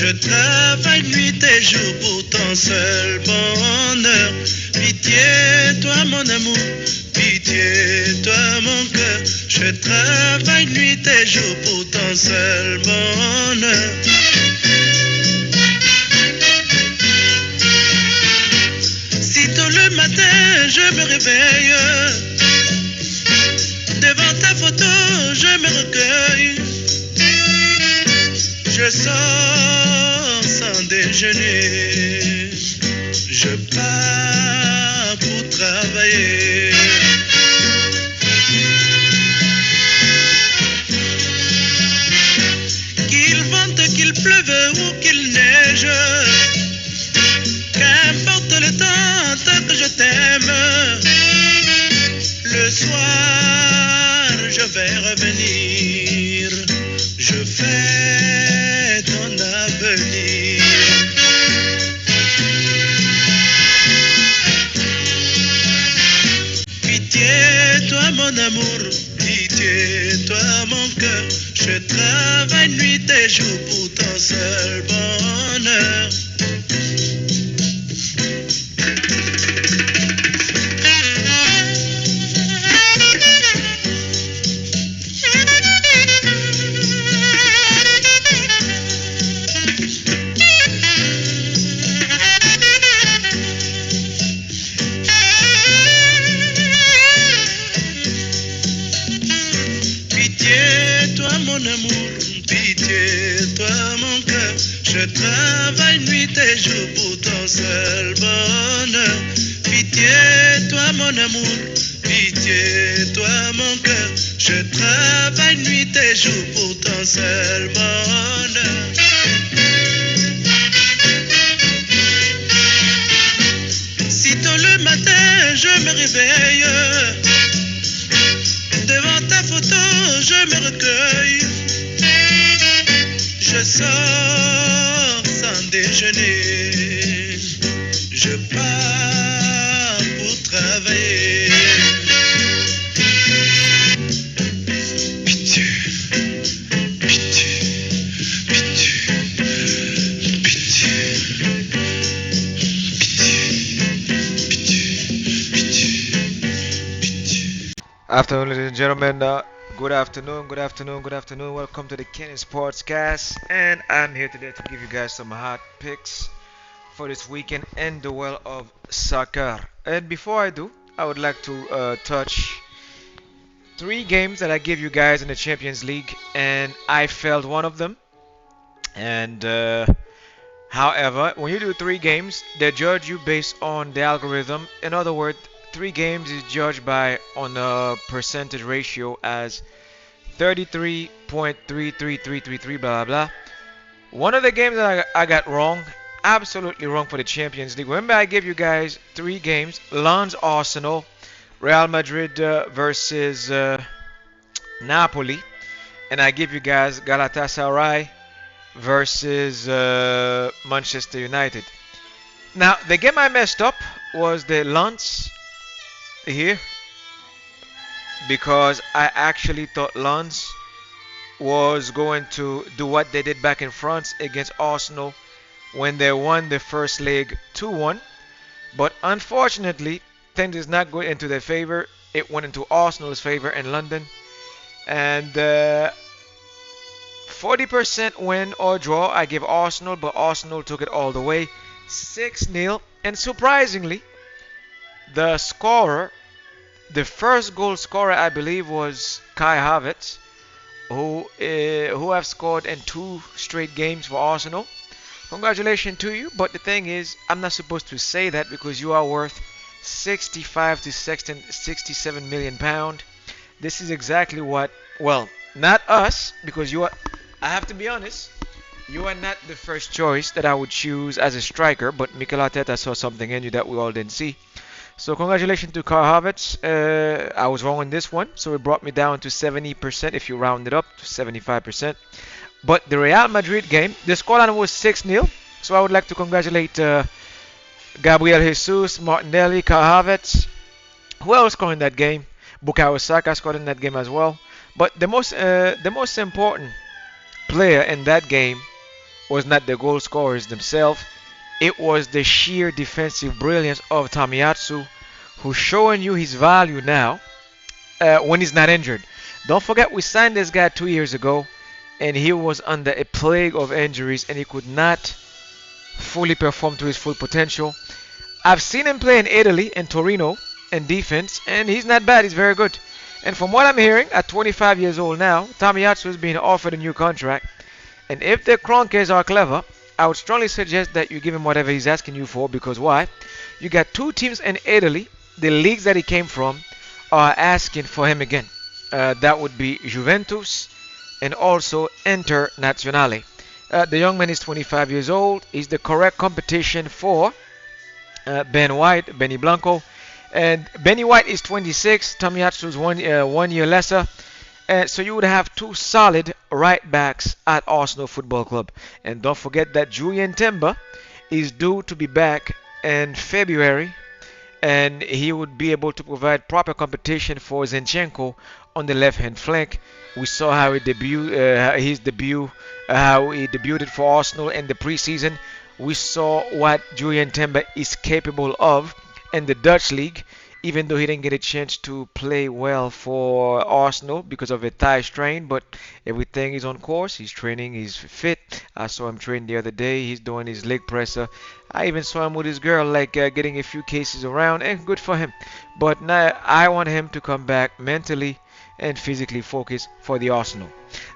Je travaille nuit et jour pour ton seul bonheur. Pitié, toi mon amour, pitié, toi mon cœur. Je travaille nuit et jour pour ton seul bonheur. Si tôt le matin je me réveille, devant ta photo je me recueille. Je sors sans déjeuner, je pars pour travailler. Qu'il vente, qu'il pleuve ou qu'il neige, qu'importe le temps, tant que je t'aime. Le soir, je vais revenir, je fais ton avenir. Pitié, toi mon amour, pitié, toi mon cœur. Je travaille nuit et jour pour ton seul bonheur. Mon amour, pitié, toi mon cœur. Je travaille nuit et jour pour ton seul bonheur. Pitié, toi mon amour, pitié, toi mon cœur. Je travaille nuit et jour pour ton seul bonheur. Sitôt le matin je me réveille, devant ta photo je me recueille. Je sors sans déjeuner, je pars pour travailler. Pitié, pitié, pitié, pitié, pitié, pitié, pitié. Afternoon, ladies and gentlemen. Good afternoon, good afternoon, good afternoon. Welcome to the Kenny SpodCast, and I'm here today to give you guys some hot picks for this weekend in the world of soccer. And before I do, I would like to touch three games that I gave you guys in the Champions League, and I failed one of them. And however, when you do three games, they judge you based on the algorithm. In other words, three games is judged by on a percentage ratio as 33.33333 blah blah blah. One of the games that I got wrong, absolutely wrong for the Champions League. Remember I gave you guys three games: Lens Arsenal, Real Madrid versus Napoli, and I give you guys Galatasaray versus Manchester United. Now the game I messed up was the Lens here, because I actually thought Lens was going to do what they did back in France against Arsenal when they won the first leg 2-1. But unfortunately, things did not go into their favor. It went into Arsenal's favor in London. And 40% win or draw, I give Arsenal, but Arsenal took it all the way, 6-0. And surprisingly, the scorer, the first goal scorer, I believe, was Kai Havertz, who have scored in 2 straight games for Arsenal. Congratulations to you, but the thing is, I'm not supposed to say that because you are worth 65 to 67 million pound. This is exactly what, well, not us, because you are, I have to be honest, you are not the first choice that I would choose as a striker, but Mikel Arteta saw something in you that we all didn't see. So congratulations to Kai Havertz. I was wrong on this one, so it brought me down to 70% if you round it up to 75%. But the Real Madrid game, the scoreline was 6-0. So I would like to congratulate Gabriel Jesus, Martinelli, Kai Havertz. Who else scored in that game? Bukayo Saka scored in that game as well. But the most important player in that game was not the goal scorers themselves. It was the sheer defensive brilliance of Tomiyasu, who's showing you his value now when he's not injured. Don't forget, we signed this guy 2 years ago, and he was under a plague of injuries, and he could not fully perform to his full potential. I've seen him play in Italy, in Torino, in defense, and he's not bad. He's very good. And from what I'm hearing, at 25 years old now, Tomiyasu is being offered a new contract. And if the Kroenkes are clever, I would strongly suggest that you give him whatever he's asking you for, because why? You got two teams in Italy, the leagues that he came from, are asking for him again. That would be Juventus and also Internazionale. The young man is 25 years old. He's the correct competition for Ben White, Benny Blanco. And Benny White is 26. Tomiyasu is 1 year lesser. So you would have two solid right backs at Arsenal Football Club. And don't forget that Julian Timber is due to be back in February, and he would be able to provide proper competition for Zinchenko on the left-hand flank. We saw how he how he debuted for Arsenal in the preseason. We saw what Julian Timber is capable of in the Dutch league, even though he didn't get a chance to play well for Arsenal because of a thigh strain. But everything is on course. He's training. He's fit. I saw him train the other day. He's doing his leg presser. I even saw him with his girl, like getting a few cases around, and good for him. But now I want him to come back mentally and physically focused for the Arsenal.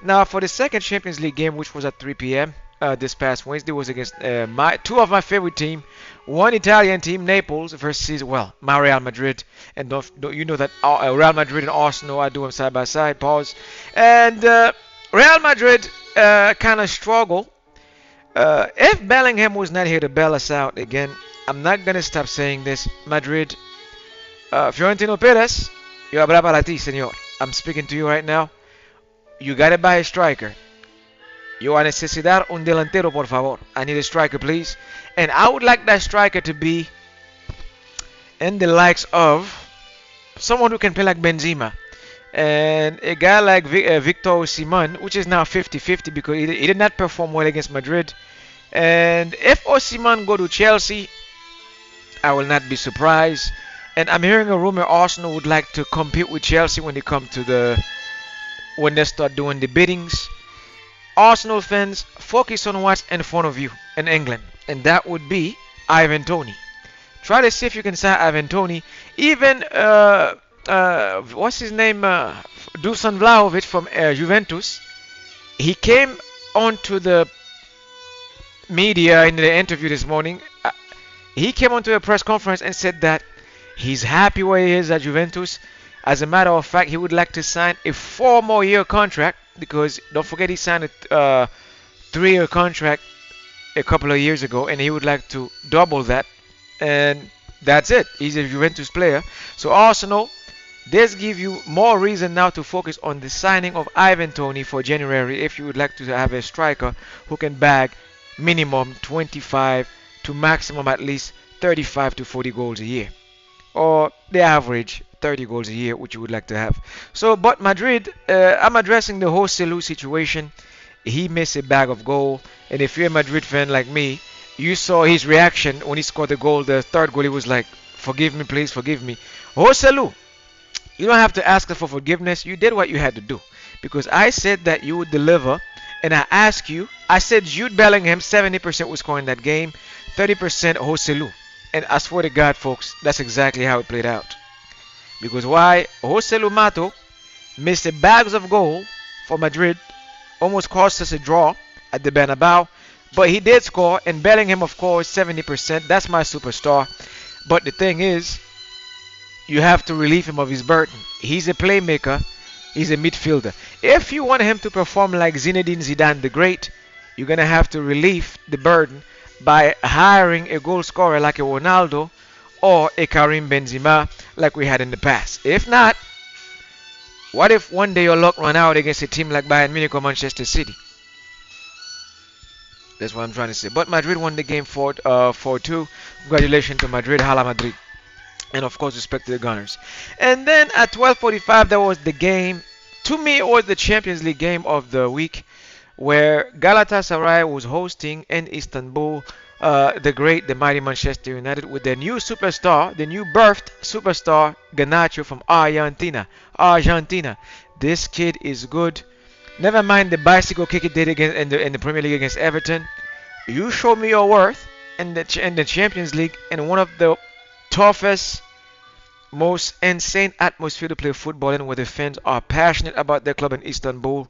Now for the second Champions League game, which was at 3 p.m. This past Wednesday, was against two of my favorite team, one Italian team, Naples, versus my Real Madrid. And don't you know that Real Madrid and Arsenal, I do them side by side. Pause. And Real Madrid kind of struggle. If Bellingham was not here to bail us out again, I'm not gonna stop saying this. Madrid, Fiorentino Perez, yo habla para ti, señor. I'm speaking to you right now. You gotta buy a striker. Yo a necesitar un delantero, por favor. I need a striker, please. And I would like that striker to be in the likes of someone who can play like Benzema. And a guy like Victor Osimhen, which is now 50-50 because he did not perform well against Madrid. And if Osimhen go to Chelsea, I will not be surprised. And I'm hearing a rumor Arsenal would like to compete with Chelsea when they start doing the biddings. Arsenal fans, focus on what's in front of you in England, and that would be Ivan Toney. Try to see if you can sign Ivan Toney. Even what's his name, Dusan Vlahovic from Juventus. He came onto the media in the interview this morning. He came onto a press conference and said that he's happy where he is at Juventus. As a matter of fact, he would like to sign a 4 more year contract, because don't forget he signed a 3-year contract a couple of years ago, and he would like to double that. And that's it. He's a Juventus player. So Arsenal, this give you more reason now to focus on the signing of Ivan Toney for January if you would like to have a striker who can bag minimum 25 to maximum at least 35 to 40 goals a year, or the average 30 goals a year, which you would like to have. So, but Madrid, I'm addressing the Rochereau situation. He missed a bag of goal, and if you're a Madrid fan like me, you saw his reaction when he scored the goal, the third goal. He was like, "Forgive me, please, forgive me." Rochereau, you don't have to ask for forgiveness. You did what you had to do, because I said that you would deliver, and I asked you. I said Jude Bellingham 70% was scoring that game, 30% Rochereau, and I swear to God, folks, that's exactly how it played out. Because why? Rochereau Mato missed a bags of goal for Madrid, almost cost us a draw at the Bernabeu, but he did score. And Bellingham, of course, 70%. That's my superstar. But the thing is, you have to relieve him of his burden. He's a playmaker. He's a midfielder. If you want him to perform like Zinedine Zidane the Great, you're gonna have to relieve the burden by hiring a goal scorer like a Ronaldo or a Karim Benzema like we had in the past. If not, what if one day your luck run out against a team like Bayern Munich or Manchester City? That's what I'm trying to say. But Madrid won the game 4-2. Congratulations to Madrid. Hala Madrid. And of course, respect to the Gunners. And then at 12:45, there was the game. To me, it was the Champions League game of the week, where Galatasaray was hosting in Istanbul the mighty Manchester United with their new superstar, the new birthed superstar, Garnacho from Argentina. Argentina. This kid is good. Never mind the bicycle kick he did against in the Premier League against Everton. You show me your worth in the Champions League in one of the toughest, most insane atmosphere to play football in, where the fans are passionate about their club in Istanbul.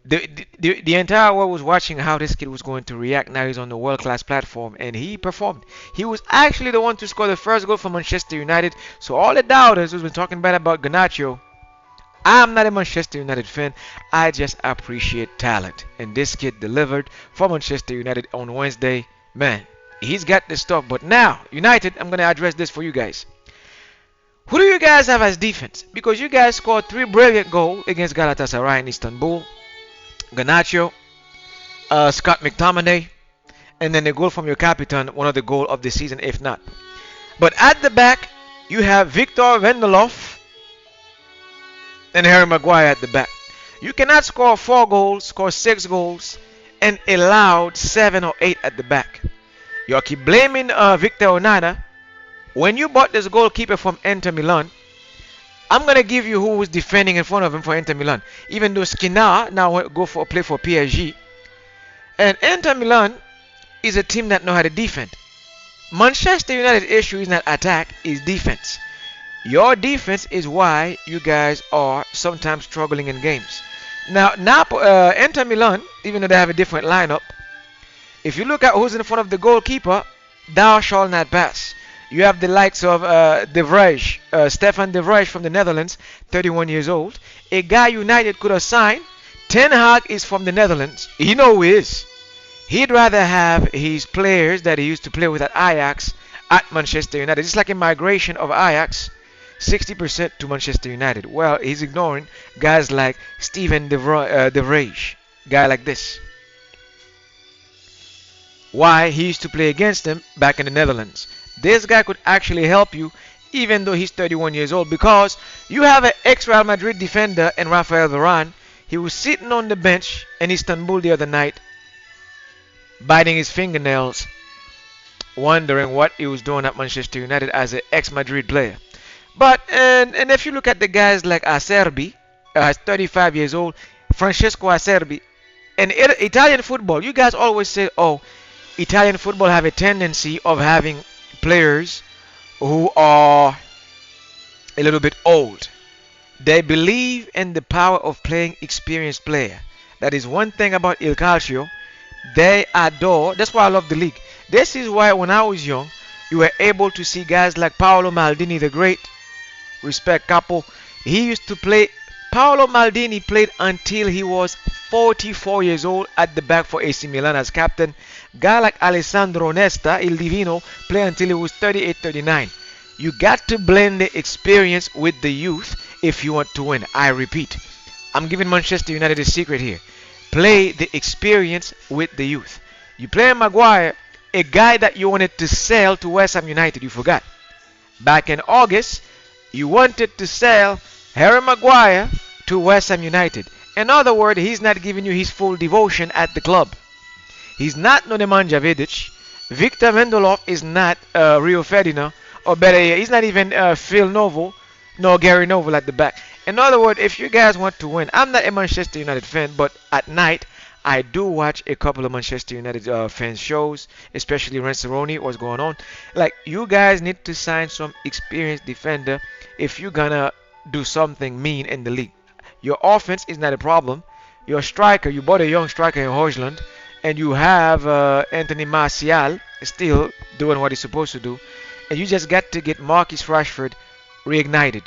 The entire world was watching how this kid was going to react. Now he's on the world class platform and he performed. He was actually the one to score the first goal for Manchester United. So all the doubters who's been talking bad about Garnacho, I'm not a Manchester United fan. I just appreciate talent. And this kid delivered for Manchester United on Wednesday. Man, he's got the stuff. But now, United, I'm going to address this for you guys. Who do you guys have as defense? Because you guys scored 3 brilliant goals against Galatasaray in Istanbul. Garnacho, Scott McTominay, and then the goal from your captain, one of the goals of the season, if not. But at the back, you have Victor Vendelov and Harry Maguire at the back. You cannot score 4 goals, score 6 goals, and allowed 7 or 8 at the back. You keep blaming Victor Onana. When you bought this goalkeeper from Inter Milan, I'm going to give you who was defending in front of him for Inter Milan. Even though Skriniar now play for PSG. And Inter Milan is a team that know how to defend. Manchester United's issue is not attack, is defense. Your defense is why you guys are sometimes struggling in games. Now, Inter Milan, even though they have a different lineup, if you look at who's in front of the goalkeeper, thou shalt not pass. You have the likes of De Vrij, Stefan De Vrij from the Netherlands, 31 years old. A guy United could have signed. Ten Hag is from the Netherlands. He know who he is. He'd rather have his players that he used to play with at Ajax at Manchester United. It's like a migration of Ajax, 60% to Manchester United. Well, he's ignoring guys like Steven De Vrij, guy like this. Why? He used to play against him back in the Netherlands. This guy could actually help you even though he's 31 years old, because you have an ex-Real Madrid defender in Rafael Varane. He was sitting on the bench in Istanbul the other night, biting his fingernails, wondering what he was doing at Manchester United as an ex-Madrid player. But and if you look at the guys like Acerbi, 35 years old, Francesco Acerbi, and Italian football, you guys always say, oh, Italian football have a tendency of having players who are a little bit old. They believe in the power of playing experienced player. That is one thing about Il Calcio. They adore. That's why I love the league. This is why when I was young, you were able to see guys like Paolo Maldini the Great. Respect Capo. He used to play. Paolo Maldini played until he was 44 years old at the back for AC Milan as captain. Guy like Alessandro Nesta, Il Divino, played until he was 38, 39. You got to blend the experience with the youth if you want to win. I repeat, I'm giving Manchester United a secret here. Play the experience with the youth. You play Maguire, a guy that you wanted to sell to West Ham United, you forgot. Back in August, you wanted to sell Harry Maguire to West Ham United. In other words, he's not giving you his full devotion at the club. He's not Nemanja Vidic. Victor Vendelov is not Rio Ferdinand. Or better yet, he's not even Phil Novo, nor Gary Noble at the back. In other words, if you guys want to win, I'm not a Manchester United fan, but at night, I do watch a couple of Manchester United fans shows, especially Rochereau, what's going on. Like, you guys need to sign some experienced defender if you're gonna do something mean in the league. Your offense is not a problem. Your striker, you bought a young striker in Højlund, and you have Anthony Martial still doing what he's supposed to do. And you just got to get Marcus Rashford reignited,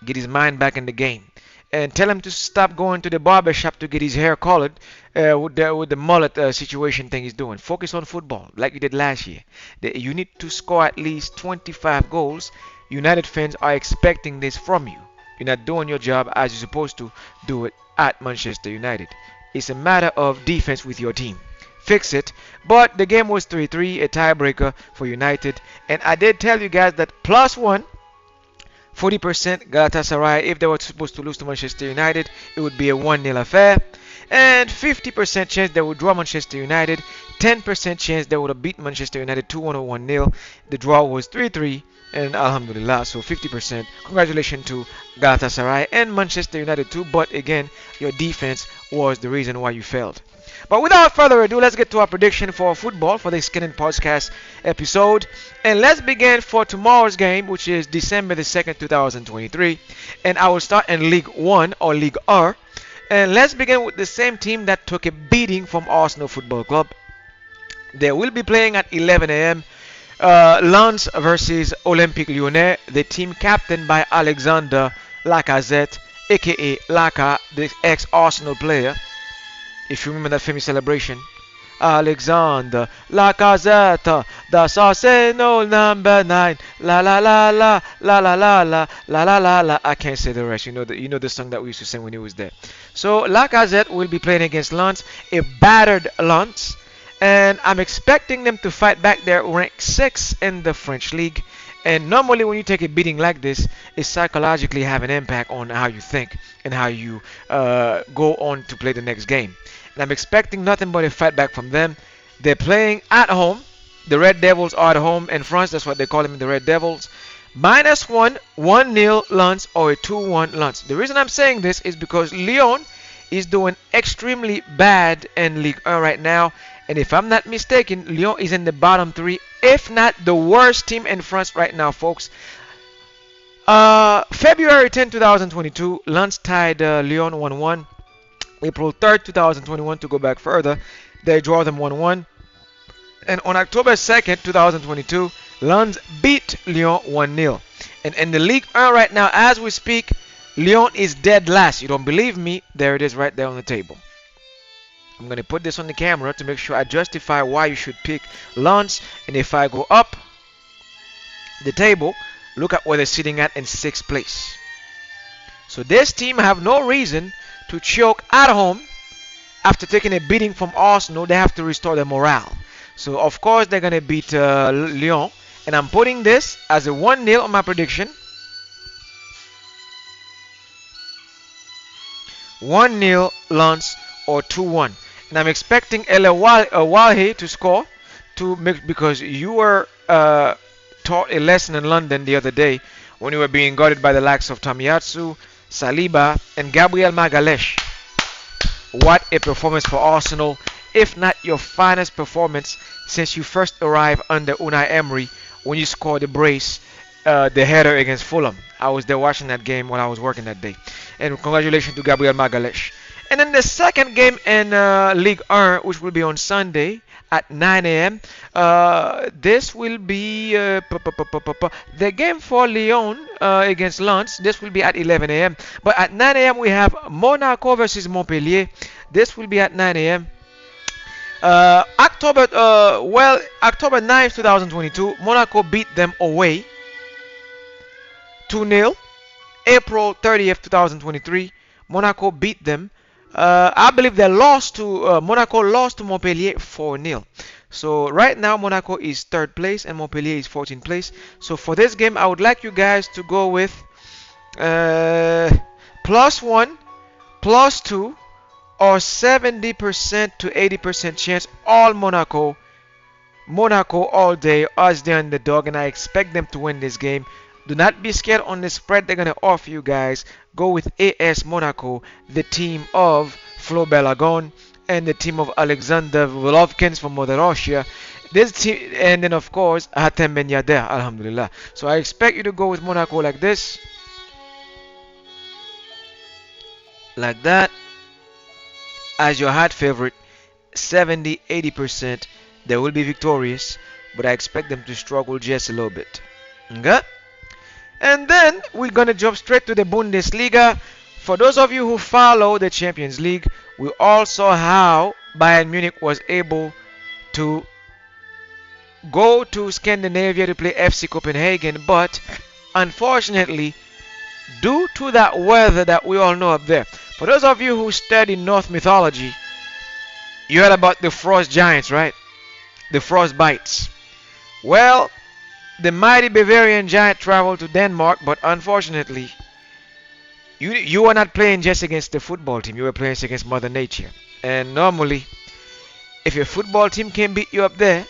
get his mind back in the game, and tell him to stop going to the barber shop to get his hair colored with the mullet situation thing he's doing. Focus on football like you did last year. You need to score at least 25 goals. United fans are expecting this from you. You're not doing your job as you're supposed to do it at Manchester United. It's a matter of defense with your team. Fix it. But the game was 3-3, a tiebreaker for United. And I did tell you guys that +1 40% Galatasaray. If they were supposed to lose to Manchester United, it would be a 1-0 affair. And 50% chance they would draw Manchester United. 10% chance they would have beat Manchester United 2-1 or 1-0. The draw was 3-3. And Alhamdulillah, so 50%. Congratulations to Galatasaray and Manchester United too. But again, your defense was the reason why you failed. But without further ado, let's get to our prediction for football for the Skin and Podcast episode. And let's begin for tomorrow's game, which is December the 2nd, 2023. And I will start in League 1 or League R. And let's begin with the same team that took a beating from Arsenal Football Club. They will be playing at 11 a.m. Lens versus Olympique Lyonnais. The team captained by Alexander Lacazette, aka Laka, the ex-Arsenal player. If you remember that famous celebration. Alexander Lacazette, the Arsenal number 9. La la la la la la la la la la la la. I can't say the rest. You know the song that we used to sing when he was there. So Lacazette will be playing against Lens, a battered Lens, and I'm expecting them to fight back. They're ranked 6th in the French league. And normally when you take a beating like this, it psychologically have an impact on how you think and how you go on to play the next game. And I'm expecting nothing but a fight back from them. They're playing at home. The Red Devils are at home in France. That's what they call them, the Red Devils. -1, 1-0 Lens or a 2-1 Lens. The reason I'm saying this is because Lyon is doing extremely bad in Ligue 1 right now. And if I'm not mistaken, Lyon is in the bottom 3, if not the worst team in France right now, folks. February 10, 2022, Lens tied Lyon 1-1. April 3rd, 2021, to go back further, they draw them 1-1. And on October 2nd, 2022, Lens beat Lyon 1-0. And in the Ligue 1 right now, as we speak, Lyon is dead last. You don't believe me? There it is right there on the table. I'm going to put this on the camera to make sure I justify why you should pick Lens. And if I go up the table, look at where they're sitting at in 6th place. So this team have no reason to choke at home. After taking a beating from Arsenal, they have to restore their morale. So of course they're going to beat Lyon. And I'm putting this as a 1-0 on my prediction. 1-0 Lens or 2-1. And I'm expecting Walhe to score because you were taught a lesson in London the other day when you were being guarded by the likes of Tomiyasu, Saliba, and Gabriel Magalhaes. What a performance for Arsenal, if not your finest performance since you first arrived under Unai Emery when you scored the brace, the header against Fulham. I was there watching that game when I was working that day. And congratulations to Gabriel Magalhaes. And then the second game in Ligue 1, which will be on Sunday at 9 a.m. This will be the game for Lyon against Lens. This will be at 11 a.m. But at 9 a.m. we have Monaco versus Montpellier. This will be at 9 a.m. October 9th, 2022, Monaco beat them away 2-0. April 30th, 2023, Monaco beat them. I believe they lost to Monaco lost to Montpellier 4-0. So right now Monaco is 3rd place and Montpellier is 14th place. So for this game, I would like you guys to go with +1, +2, or 70% to 80% chance all Monaco all day as the underdog, and I expect them to win this game. Do not be scared on the spread they're going to offer you guys. Go with AS Monaco, the team of Flo Belagon and the team of Alexander Golovkin from Mother Russia. This team, and then of course Hatem Ben Yadder, alhamdulillah. So I expect you to go with Monaco like this. Like that. As your hot favorite, 70-80% they will be victorious, but I expect them to struggle just a little bit. Okay? And then we're going to jump straight to the Bundesliga. For those of you who follow the Champions League, we all saw how Bayern Munich was able to go to Scandinavia to play FC Copenhagen, but unfortunately, due to that weather that we all know up there. For those of you who study Norse mythology, you heard about the frost giants, right? The frost bites. Well, The mighty Bavarian Giant traveled to Denmark, but unfortunately, you were not playing just against the football team. You were playing against Mother Nature. And normally, if your football team can beat you up there,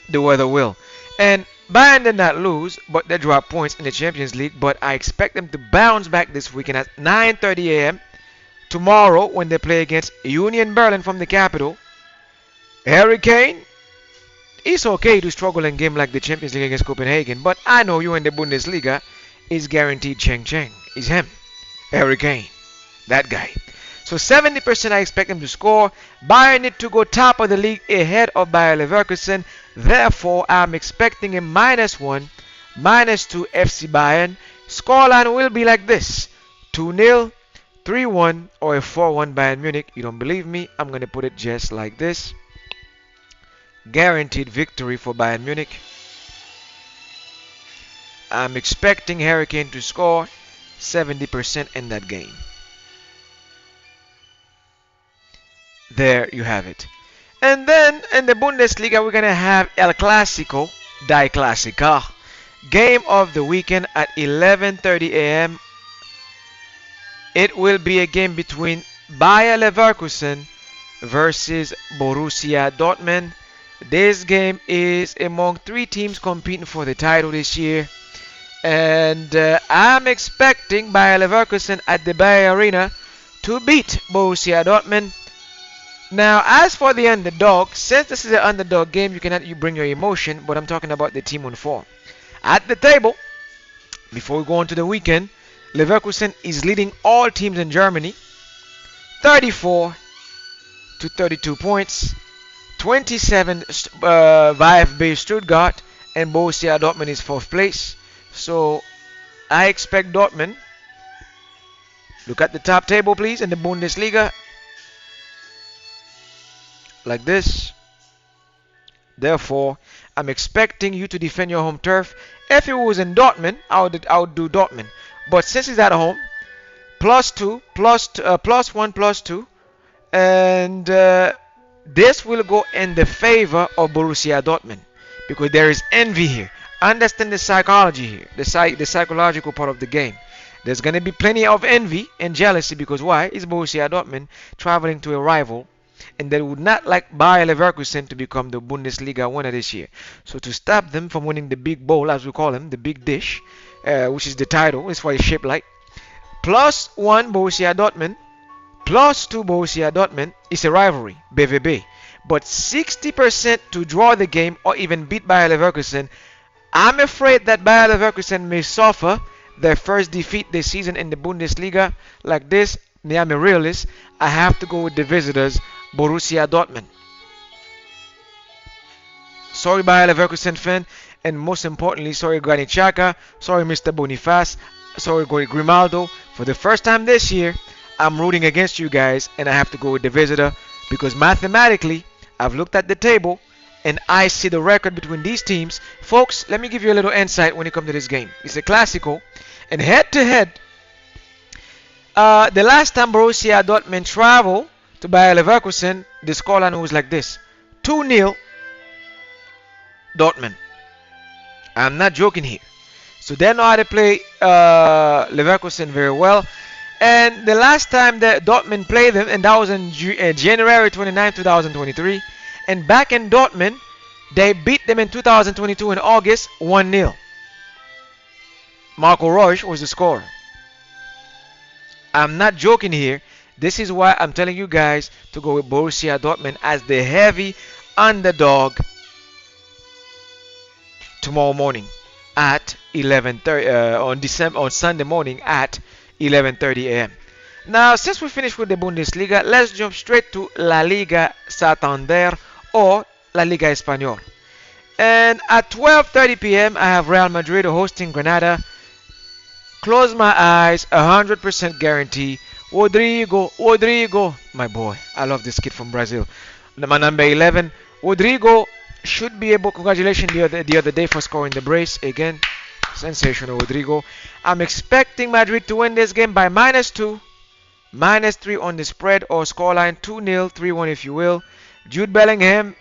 the weather will. And Bayern did not lose, but they dropped points in the Champions League. But I expect them to bounce back this weekend at 9:30 a.m. tomorrow when they play against Union Berlin from the capital. Harry Kane, it's okay to struggle in game like the Champions League against Copenhagen, but I know you in the Bundesliga is guaranteed Cheng Cheng. It's him, Harry Kane, that guy. So 70% I expect him to score. Bayern need to go top of the league ahead of Bayer Leverkusen. Therefore, I'm expecting a -1, -2 FC Bayern. Scoreline will be like this: 2-0, 3-1, or a 4-1 Bayern Munich. You don't believe me? I'm going to put it just like this. Guaranteed victory for Bayern Munich. I'm expecting Harry Kane to score 70% in that game. There you have it. And then in the Bundesliga, we're going to have El Clásico, Die Clásica, game of the weekend at 11:30 a.m. It will be a game between Bayer Leverkusen versus Borussia Dortmund. This game is among 3 teams competing for the title this year. And I'm expecting Bayer Leverkusen at the Bayer Arena to beat Borussia Dortmund. Now, as for the underdog, since this is an underdog game, you bring your emotion, but I'm talking about the team on form. At the table, before we go on to the weekend, Leverkusen is leading all teams in Germany, 34 to 32 points, 27 VfB Stuttgart, and Borussia Dortmund is 4th place. So, I expect Dortmund. Look at the top table, please, in the Bundesliga. Like this. Therefore, I'm expecting you to defend your home turf. If it was in Dortmund, I would do Dortmund. But since it's at home, +2, +1, +2, and this will go in the favor of Borussia Dortmund because there is envy here. Understand the psychology here, the psychological part of the game. There's going to be plenty of envy and jealousy because why? It's Borussia Dortmund traveling to a rival, and they would not like Bayer Leverkusen to become the Bundesliga winner this year. So to stop them from winning the big bowl, as we call them, the big dish, which is the title, is what it's shaped like. +1 Borussia Dortmund, +2 Borussia Dortmund is a rivalry, BVB. But 60% to draw the game or even beat Bayer Leverkusen. I'm afraid that Bayer Leverkusen may suffer their first defeat this season in the Bundesliga. Like this, I'm a realist. I have to go with the visitors, Borussia Dortmund. Sorry, Bayer Leverkusen fan, and most importantly, sorry, Granit Xhaka, sorry, Mr. Boniface, sorry, Grimaldo. For the first time this year, I'm rooting against you guys, and I have to go with the visitor because mathematically, I've looked at the table and I see the record between these teams. Folks, let me give you a little insight when it comes to this game. It's a Clásico, and head-to-head, the last time Borussia Dortmund traveled to Bayer Leverkusen, the scoreline was like this: 2-0 Dortmund. I'm not joking here. So they know how to play Leverkusen very well. And the last time that Dortmund played them, and that was in January 29, 2023. And back in Dortmund, they beat them in 2022 in August, 1-0. Marco Reus was the scorer. I'm not joking here. This is why I'm telling you guys to go with Borussia Dortmund as the heavy underdog tomorrow morning at 11:30 on Sunday morning at 11:30 a.m. Now, since we finished with the Bundesliga, let's jump straight to La Liga Santander or La Liga Español. And at 12:30 p.m., I have Real Madrid hosting Granada. Close my eyes, 100% guarantee. Rodrigo, my boy. I love this kid from Brazil. My number 11, Rodrigo should be able. Congratulations the other day for scoring the brace again. Sensational, Rodrigo. I'm expecting Madrid to win this game by -2, -3 on the spread or scoreline, 2-0, 3-1 if you will. Jude Bellingham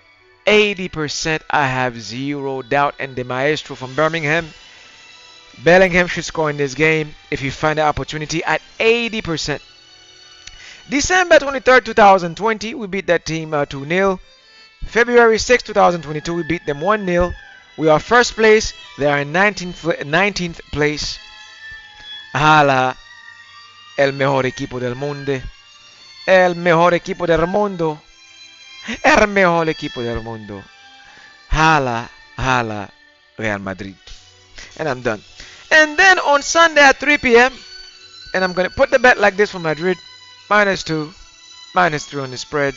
80%, I have zero doubt. And the maestro from Birmingham, Bellingham should score in this game if he find the opportunity at 80%. December 23rd, 2020, we beat that team 2-0. February 6th, 2022, we beat them 1-0. We are first place. They are in 19th place. Hala, el mejor equipo del mundo. El mejor equipo del mundo. El mejor equipo del mundo. Hala, hala, Real Madrid. And I'm done. And then on Sunday at 3 p.m., and I'm going to put the bet like this for Madrid. -2, -3 on the spread.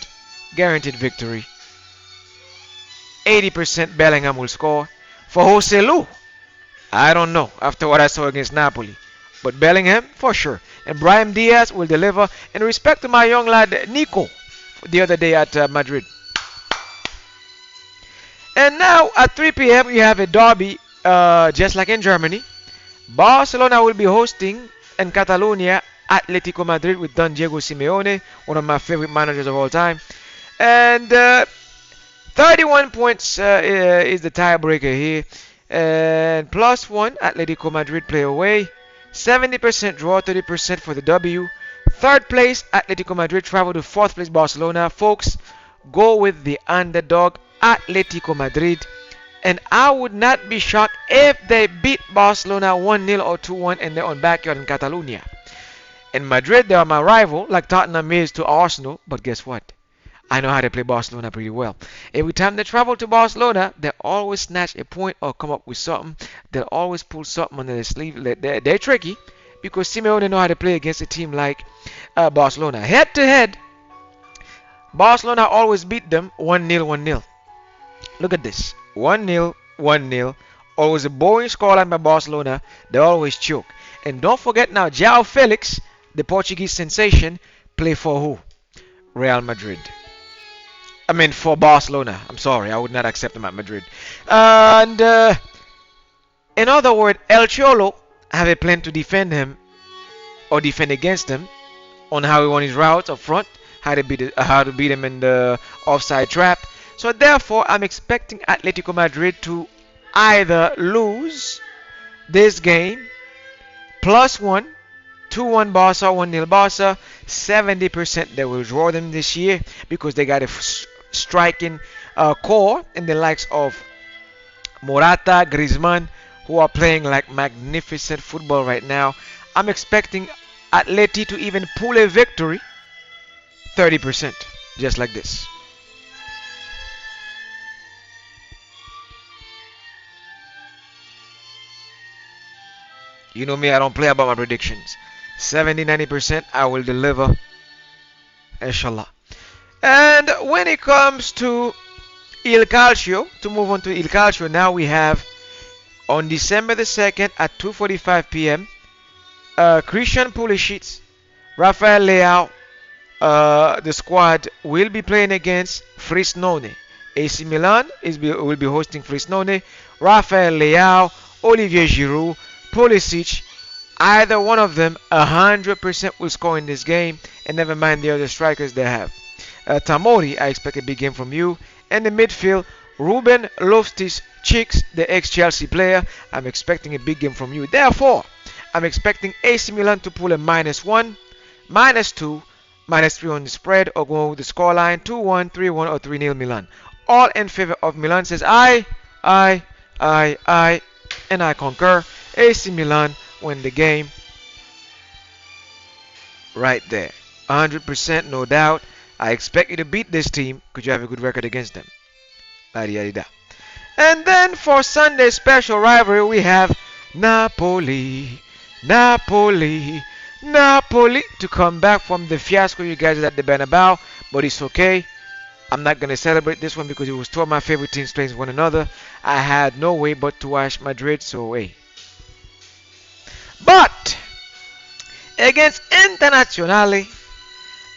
Guaranteed victory. 80% Bellingham will score. For Rochereau, I don't know after what I saw against Napoli. But Bellingham, for sure. And Brahim Diaz will deliver. In respect to my young lad, Nico, the other day at Madrid. And now at 3 p.m. we have a derby, just like in Germany. Barcelona will be hosting in Catalonia Atletico Madrid with Don Diego Simeone, one of my favorite managers of all time. And 31 points is the tiebreaker here. And +1, Atletico Madrid play away. 70% draw, 30% for the W. Third place, Atletico Madrid travel to fourth place, Barcelona. Folks, go with the underdog, Atletico Madrid. And I would not be shocked if they beat Barcelona 1-0 or 2-1 in their own backyard in Catalonia. In Madrid, they are my rival, like Tottenham is to Arsenal. But guess what? I know how to play Barcelona pretty well. Every time they travel to Barcelona, they always snatch a point or come up with something. They'll always pull something under their sleeve. They're tricky because Simeone know how to play against a team like Barcelona. Head to head, Barcelona always beat them 1-0, 1-0. Look at this. 1-0, 1-0. Always a boring scoreline by Barcelona. They always choke. And don't forget now, João Felix, the Portuguese sensation, play for who? Real Madrid. I mean for Barcelona. I'm sorry, I would not accept him at Madrid. And in other words, El Cholo have a plan to defend him or defend against him on how he won his routes up front, how to beat him in the offside trap. So therefore, I'm expecting Atletico Madrid to either lose this game +1, 2-1 Barca, 1-0 Barca. 70% they will draw them this year because they got a striking core in the likes of Morata, Griezmann, who are playing like magnificent football right now. I'm expecting Atleti to even pull a victory 30%, just like this. You know me, I don't play about my predictions. 70-90% I will deliver, inshallah. And when it comes to Il Calcio, to move on to Il Calcio, now we have on December the 2nd at 2:45 p.m. Christian Pulisic, Rafael Leao, the squad will be playing against Frisnone. AC Milan will be hosting Frisnone. Rafael Leao, Olivier Giroud, Pulisic, either one of them 100% will score in this game, and never mind the other strikers they have. Tamori, I expect a big game from you. And the midfield, Ruben Loftus-Cheek, the ex-Chelsea player, I'm expecting a big game from you. Therefore, I'm expecting AC Milan to pull a -1, -2, -3 on the spread, or go with the scoreline 2-1, 3-1, or 3-0 Milan. All in favor of Milan says I, and I concur. AC Milan win the game right there. 100%, no doubt. I expect you to beat this team because you have a good record against them. And then for Sunday's special rivalry, we have Napoli to come back from the fiasco you guys at the Bernabeu, but it's okay. I'm not going to celebrate this one because it was two of my favorite teams playing one another. I had no way but to watch Madrid, so hey. But against Internazionale,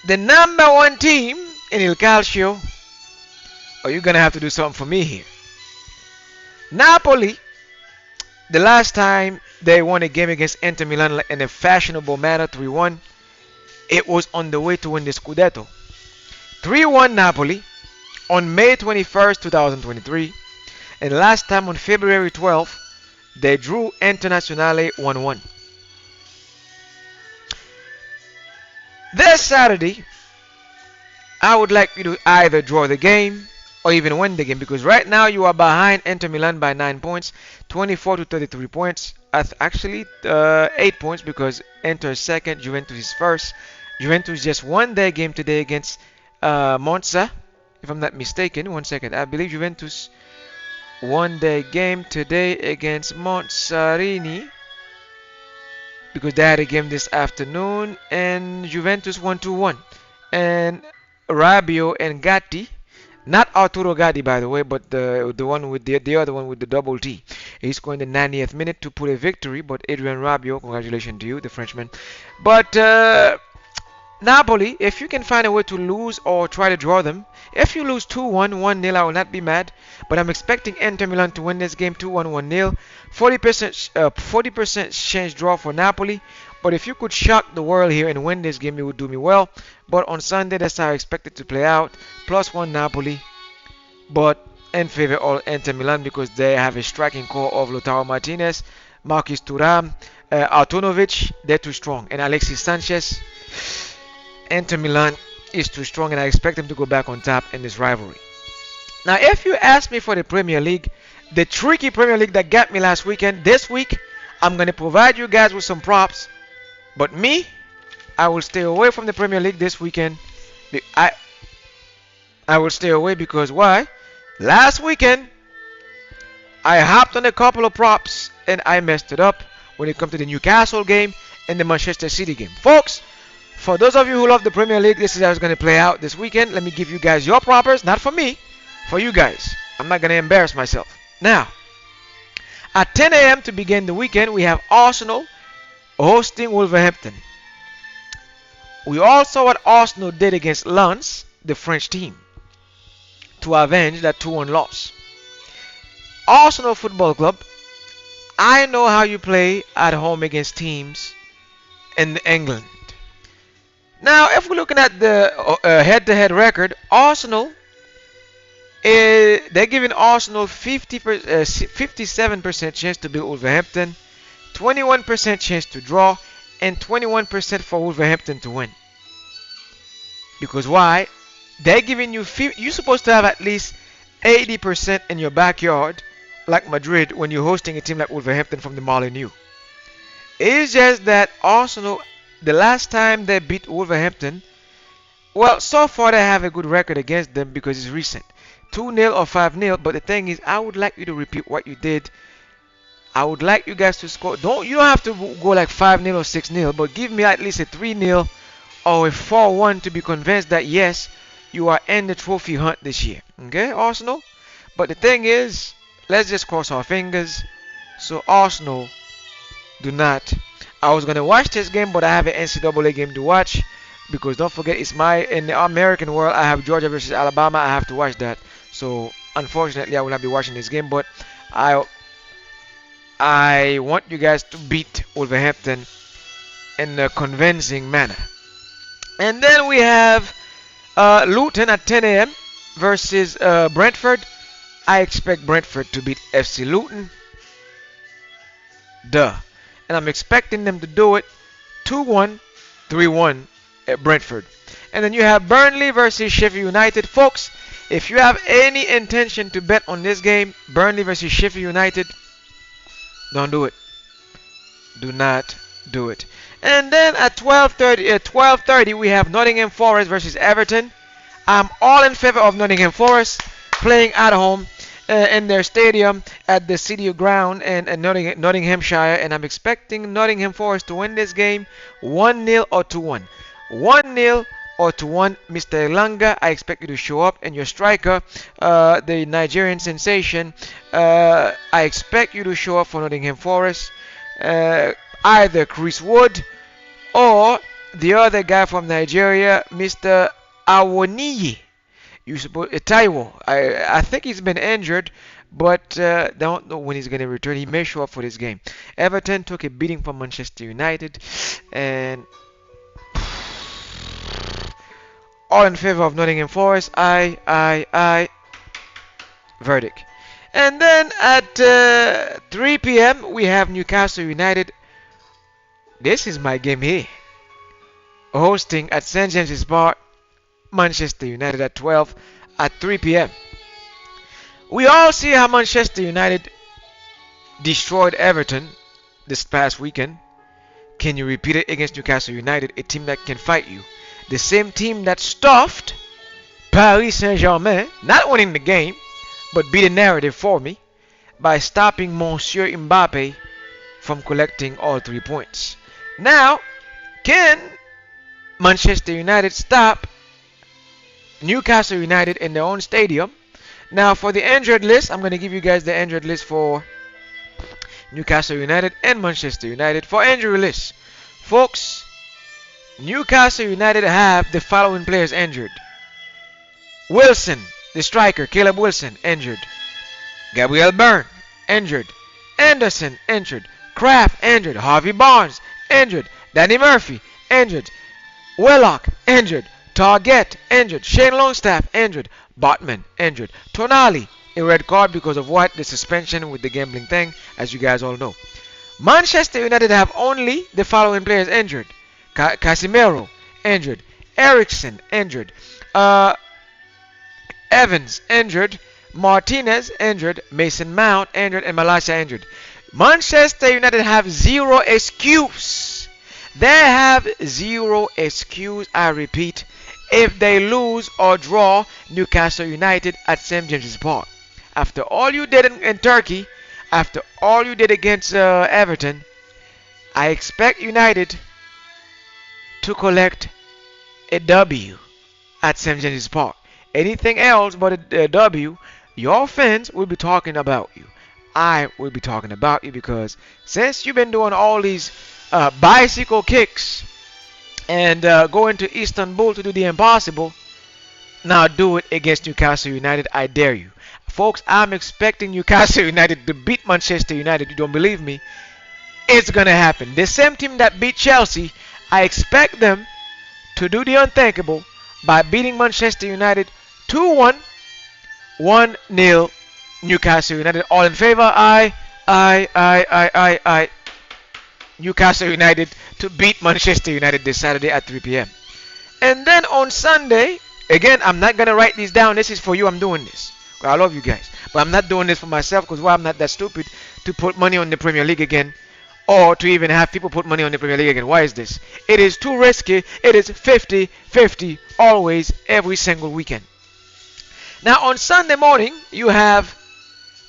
the #1 team in Il Calcio, you're going to have to do something for me here. Napoli, the last time they won a game against Inter Milan in a fashionable manner, 3-1, it was on the way to win the Scudetto. 3-1 Napoli, on May 21st, 2023, and last time on February 12th, they drew Internazionale 1-1. This Saturday, I would like you to either draw the game or even win the game, because right now you are behind Inter Milan by 9 points, 24 to 33 points. Actually, 8 points because Inter is second, Juventus is first. Juventus just won their game today against Monza, if I'm not mistaken. 1 second. I believe Juventus won their game today against Monzarini because they had a game this afternoon, and Juventus won 2-1. And Rabiot and Gatti, not Arturo Gatti by the way, but the one with the other one with the double T. He scored in the 90th minute to put a victory. But Adrien Rabiot, congratulations to you, the Frenchman. But Napoli, if you can find a way to lose or try to draw them, if you lose 2-1, 1-0, I will not be mad. But I'm expecting Inter Milan to win this game 2-1, 1-0. 40% chance draw for Napoli. But if you could shock the world here and win this game, it would do me well. But on Sunday, that's how I expect it to play out. +1 Napoli, but in favor of Inter Milan because they have a striking core of Lautaro Martinez, Marcus Thuram, Artunovic. They're too strong. And Alexis Sanchez. Inter Milan is too strong, and I expect them to go back on top in this rivalry. Now, if you ask me for the Premier League, the tricky Premier League that got me last weekend, this week, I'm going to provide you guys with some props. But me, I will stay away from the Premier League this weekend. I will stay away because why? Last weekend, I hopped on a couple of props and I messed it up when it comes to the Newcastle game and the Manchester City game. Folks, for those of you who love the Premier League, this is how it's going to play out this weekend. Let me give you guys your proppers, not for me, for you guys. I'm not going to embarrass myself. Now, at 10 a.m. to begin the weekend, we have Arsenal hosting Wolverhampton. We all saw what Arsenal did against Lens, the French team, to avenge that 2-1 loss. Arsenal Football Club, I know how you play at home against teams in England. Now, if we're looking at the head-to-head record, Arsenal, they're giving Arsenal 57% chance to beat Wolverhampton, 21% chance to draw, and 21% for Wolverhampton to win. Because why? They're giving you, you're supposed to have at least 80% in your backyard, like Madrid, when you're hosting a team like Wolverhampton from the Molineux. It's just that Arsenal, the last time they beat Wolverhampton, well, so far they have a good record against them because it's recent. 2-0 or 5-0, but the thing is, I would like you to repeat what you did. I would like you guys to score. You don't have to go like 5-0 or 6-0, but give me at least a 3-0 or a 4-1 to be convinced that yes, you are in the trophy hunt this year. Okay, Arsenal? But the thing is, let's just cross our fingers so Arsenal do not. I was gonna watch this game, but I have an NCAA game to watch because don't forget, it's in the American world. I have Georgia versus Alabama. I have to watch that. So unfortunately, I will not be watching this game. But I want you guys to beat Wolverhampton in a convincing manner. And then we have Luton at 10 a.m. versus Brentford. I expect Brentford to beat FC Luton. Duh. And I'm expecting them to do it 2-1, 3-1 at Brentford. And then you have Burnley versus Sheffield United. Folks, if you have any intention to bet on this game, Burnley versus Sheffield United, don't do it. Do not do it. And then at 12:30 we have Nottingham Forest versus Everton. I'm all in favor of Nottingham Forest playing at home in their stadium at the City Ground in Nottinghamshire, and I'm expecting Nottingham Forest to win this game 1-0 or 2-1. 1-0 or 2-1. Mr. Elanga, I expect you to show up, and your striker, the Nigerian sensation, I expect you to show up for Nottingham Forest. Either Chris Wood or the other guy from Nigeria, Mr. Awoniyi. You suppose Taiwo. I think he's been injured, but don't know when he's going to return. He may show up for this game. Everton took a beating from Manchester United, and All in favor of Nottingham Forest? Aye. Verdict. And then at 3 p.m. we have Newcastle United. This is my game here. Hosting at St. James's Park, Manchester United at 12 at 3 p.m. We all see how Manchester United destroyed Everton this past weekend. Can you repeat it against Newcastle United, a team that can fight you? The same team that stuffed Paris Saint-Germain, not winning the game, but beat the narrative for me by stopping Monsieur Mbappe from collecting all 3 points. Now, can Manchester United stop Newcastle United in their own stadium? Now, for the injured list, I'm going to give you guys the injured list for Newcastle United and Manchester United. For injury list, folks, Newcastle United have the following players injured. Wilson, the striker, Caleb Wilson, injured. Gabriel Byrne, injured. Anderson, injured. Kraft, injured. Harvey Barnes, injured. Danny Murphy, injured. Willock, injured. Target, injured. Shane Longstaff, injured. Botman, injured. Tonali, a red card because of what? The suspension with the gambling thing, as you guys all know. Manchester United have only the following players injured. Casemiro, injured. Ericsson, injured. Evans, injured. Martinez, injured. Mason Mount, injured. And Malacia, injured. Manchester United have zero excuse. They have zero excuse, I repeat, if they lose or draw Newcastle United at St. James's Park. After all you did in Turkey, after all you did against Everton, I expect United to collect a W at St. James's Park. Anything else but a W, your fans will be talking about you. I will be talking about you because since you've been doing all these bicycle kicks and going to Istanbul to do the impossible, now do it against Newcastle United. I dare you. Folks, I'm expecting Newcastle United to beat Manchester United. You don't believe me? It's going to happen. The same team that beat Chelsea, I expect them to do the unthinkable by beating Manchester United 2-1, 1-0 Newcastle United. All in favor? Aye. Newcastle United to beat Manchester United this Saturday at 3 p.m. And then on Sunday, again, I'm not going to write these down. This is for you. I'm doing this. I love you guys. But I'm not doing this for myself because I'm not that stupid to put money on the Premier League again or to even have people put money on the Premier League again. Why is this? It is too risky. It is 50-50 always, every single weekend. Now on Sunday morning, you have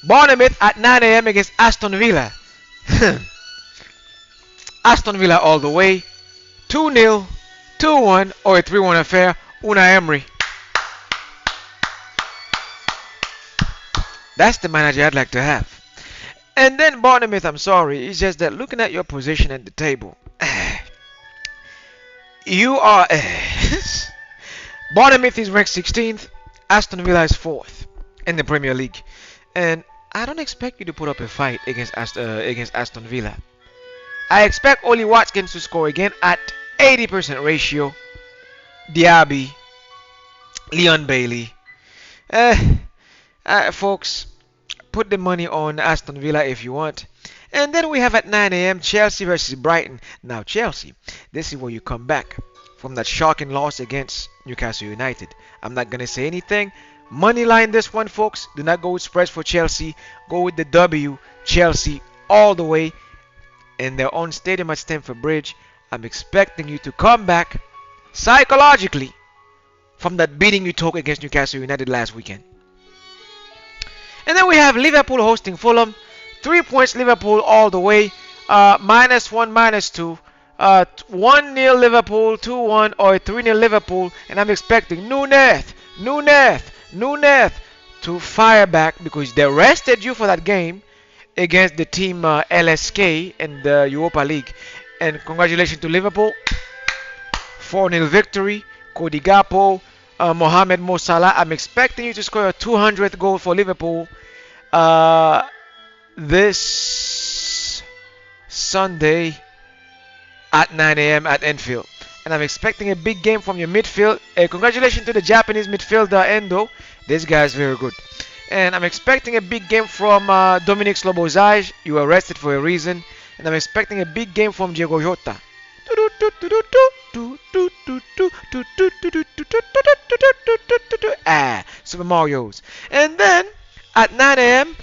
Bournemouth at 9 a.m. against Aston Villa. Aston Villa all the way. 2-0, 2-1, or a 3-1 affair. Unai Emery. That's the manager I'd like to have. And then Bournemouth, I'm sorry, it's just that looking at your position at the table, you are... Bournemouth is ranked 16th. Aston Villa is 4th in the Premier League. And I don't expect you to put up a fight against Aston Villa. I expect Oli Watkins to score again at 80% ratio. Diaby, Leon Bailey. Folks, put the money on Aston Villa if you want. And then we have at 9 a.m. Chelsea versus Brighton. Now Chelsea, this is where you come back from that shocking loss against Newcastle United. I'm not going to say anything. Money line this one, folks. Do not go with spreads for Chelsea. Go with the W. Chelsea all the way in their own stadium at Stamford Bridge. I'm expecting you to come back psychologically from that beating you took against Newcastle United last weekend. And then we have Liverpool hosting Fulham. 3 points Liverpool all the way. -1, -2. 1-0 Liverpool, 2-1, or 3-0 Liverpool. And I'm expecting Núñez to fire back because they rested you for that game against the team LSK in the Europa League. And congratulations to Liverpool. 4-0 victory. Cody Gakpo, Mohamed Mo Salah. I'm expecting you to score a 200th goal for Liverpool this Sunday at 9 a.m. at Anfield. and I'm expecting a big game from your midfield. Congratulations to the Japanese midfielder Endo. This guy is very good. And I'm expecting a big game from Dominic Slobozaj. You were arrested for a reason. And I'm expecting a big game from Diego Jota. Super Mario's. And then at 9 a.m.,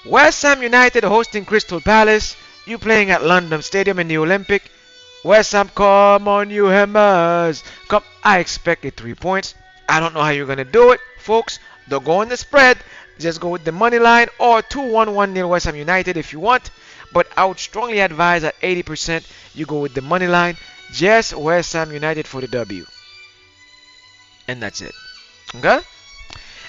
West Ham United hosting Crystal Palace. You playing at London Stadium in the Olympic. West Ham, come on, you hammers. Come. I expect it 3 points. I don't know how you're going to do it, folks. Don't go on the spread. Just go with the money line or 2-1 1-0 West Ham United if you want. But I would strongly advise at 80% you go with the money line. Just West Ham United for the W. And that's it. Okay?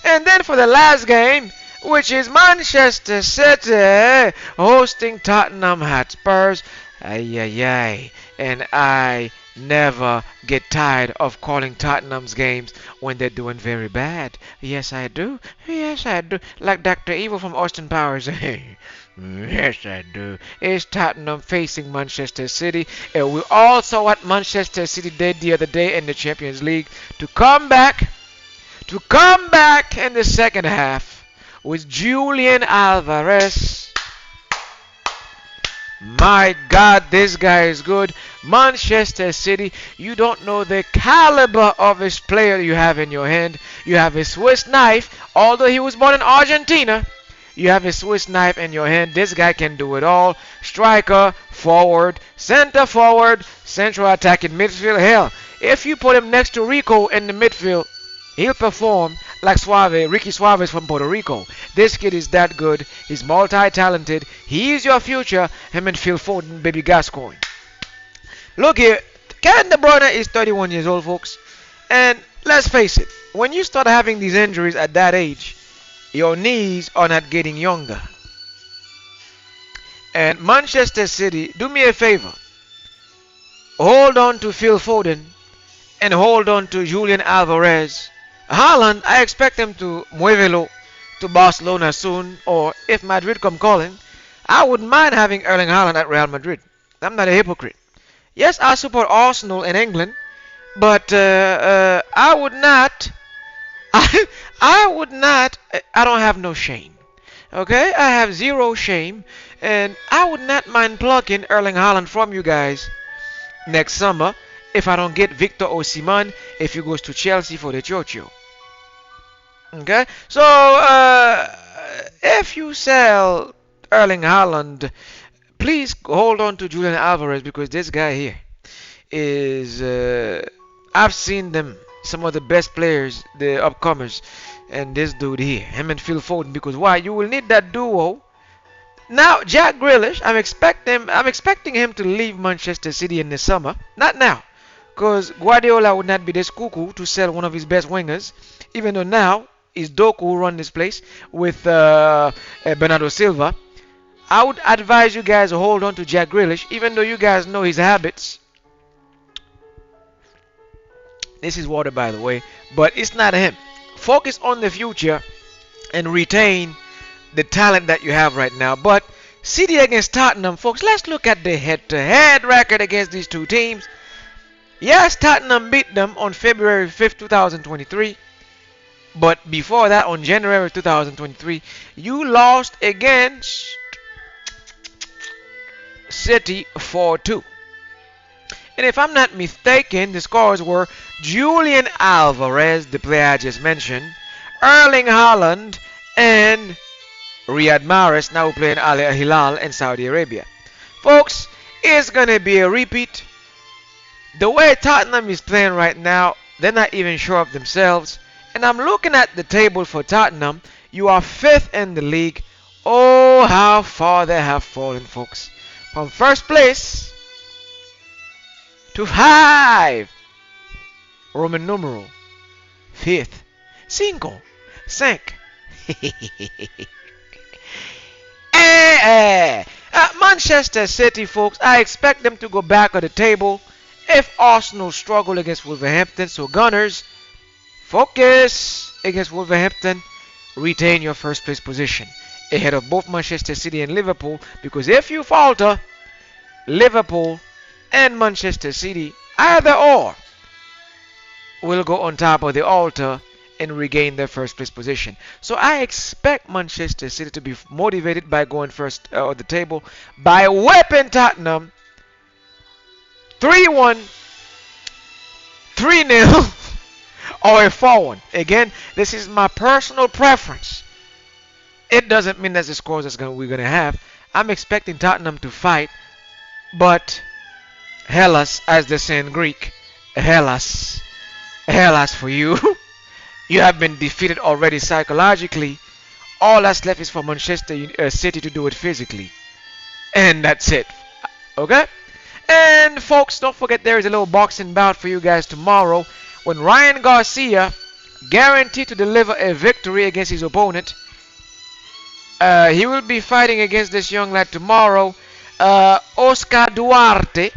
And then for the last game, which is Manchester City hosting Tottenham Hotspurs. Ay, ay, ay. And I never get tired of calling Tottenham's games when they're doing very bad. Yes, I do. Yes, I do. Like Dr. Evil from Austin Powers. Yes, I do. It's Tottenham facing Manchester City. And we all saw what Manchester City did the other day in the Champions League to come back in the second half with Julian Alvarez. My God, this guy is good. Manchester City, you don't know the caliber of this player you have in your hand. You have a Swiss knife. Although he was born in Argentina, you have a Swiss knife in your hand. This guy can do it all. Striker, forward, center forward, central attacking midfield. Hell, if you put him next to Rico in the midfield, he'll perform like Suave, Ricky Suarez from Puerto Rico. This kid is that good. He's multi-talented. He is your future. Him and Phil Foden, baby Gascoigne. Look here, Kevin De Bruyne is 31 years old, folks. And let's face it, when you start having these injuries at that age, your knees are not getting younger. And Manchester City, do me a favor. Hold on to Phil Foden and hold on to Julian Alvarez. Haaland, I expect him to muévelo to Barcelona soon, or if Madrid come calling, I wouldn't mind having Erling Haaland at Real Madrid. I'm not a hypocrite. Yes, I support Arsenal in England, but I would not. I would not. I don't have no shame. Okay, I have zero shame, and I would not mind plucking Erling Haaland from you guys next summer if I don't get Victor Osimhen if he goes to Chelsea for the Chocho. Okay, so if you sell Erling Haaland, please hold on to Julian Alvarez because this guy here is I've seen them, some of the best players, the upcomers, and this dude here, him and Phil Foden, because why? You will need that duo. Now Jack Grealish, I'm expecting him to leave Manchester City in the summer. Not now, because Guardiola would not be this cuckoo to sell one of his best wingers, even though now it's Doku who run this place with Bernardo Silva. I would advise you guys to hold on to Jack Grealish, even though you guys know his habits. This is water, by the way, but it's not him. Focus on the future and retain the talent that you have right now. But City against Tottenham, folks, let's look at the head-to-head record against these two teams. Yes, Tottenham beat them on February 5th, 2023. But before that, on January 2023, you lost against City 4-2. And if I'm not mistaken, the scores were Julian Alvarez, the player I just mentioned, Erling Haaland, and Riyad Mahrez, now playing Al Hilal in Saudi Arabia. Folks, it's going to be a repeat. The way Tottenham is playing right now, they're not even sure of themselves. And I'm looking at the table for Tottenham. You are 5th in the league. Oh, how far they have fallen, folks. From first place to 5. Roman numeral. 5th. Cinco. Cinq. Manchester City, folks, I expect them to go back on the table if Arsenal struggle against Wolverhampton. So Gunners, focus against Wolverhampton. Retain your first place position ahead of both Manchester City and Liverpool, because if you falter, Liverpool and Manchester City, Either or will go on top of the altar and regain their first place position. So I expect Manchester City to be motivated by going first on the table by whipping Tottenham 3-1, 3-0, or a 4-1. Again, this is my personal preference. It doesn't mean that's the scores we're going to have. I'm expecting Tottenham to fight, but Hellas, as they say in Greek, Hellas, Hellas for you. You have been defeated already psychologically. All that's left is for Manchester City to do it physically. And that's it. Okay? And folks, don't forget there is a little boxing bout for you guys tomorrow when Ryan Garcia, guaranteed to deliver a victory against his opponent, he will be fighting against this young lad tomorrow, Oscar Duarte.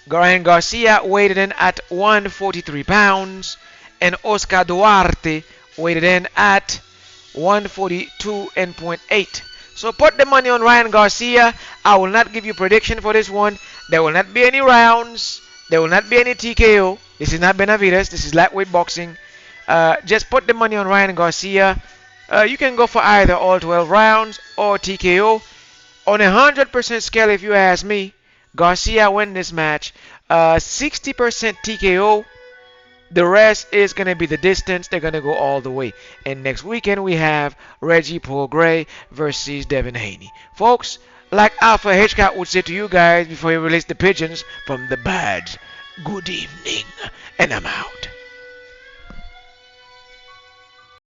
Ryan Garcia weighed in at 143 pounds, and Oscar Duarte weighed in at 142.8. So put the money on Ryan Garcia. I will not give you prediction for this one. There will not be any rounds. There will not be any TKO. This is not Benavides. This is lightweight boxing. Just put the money on Ryan Garcia. You can go for either all 12 rounds or TKO. On a 100% scale, if you ask me, Garcia win this match. 60% TKO. The rest is going to be the distance. They're going to go all the way. And next weekend we have Reggie Paul Gray versus Devin Haney. Folks, like Alpha Hitchcock would say to you guys before he released the pigeons from the birds, good evening. And I'm out.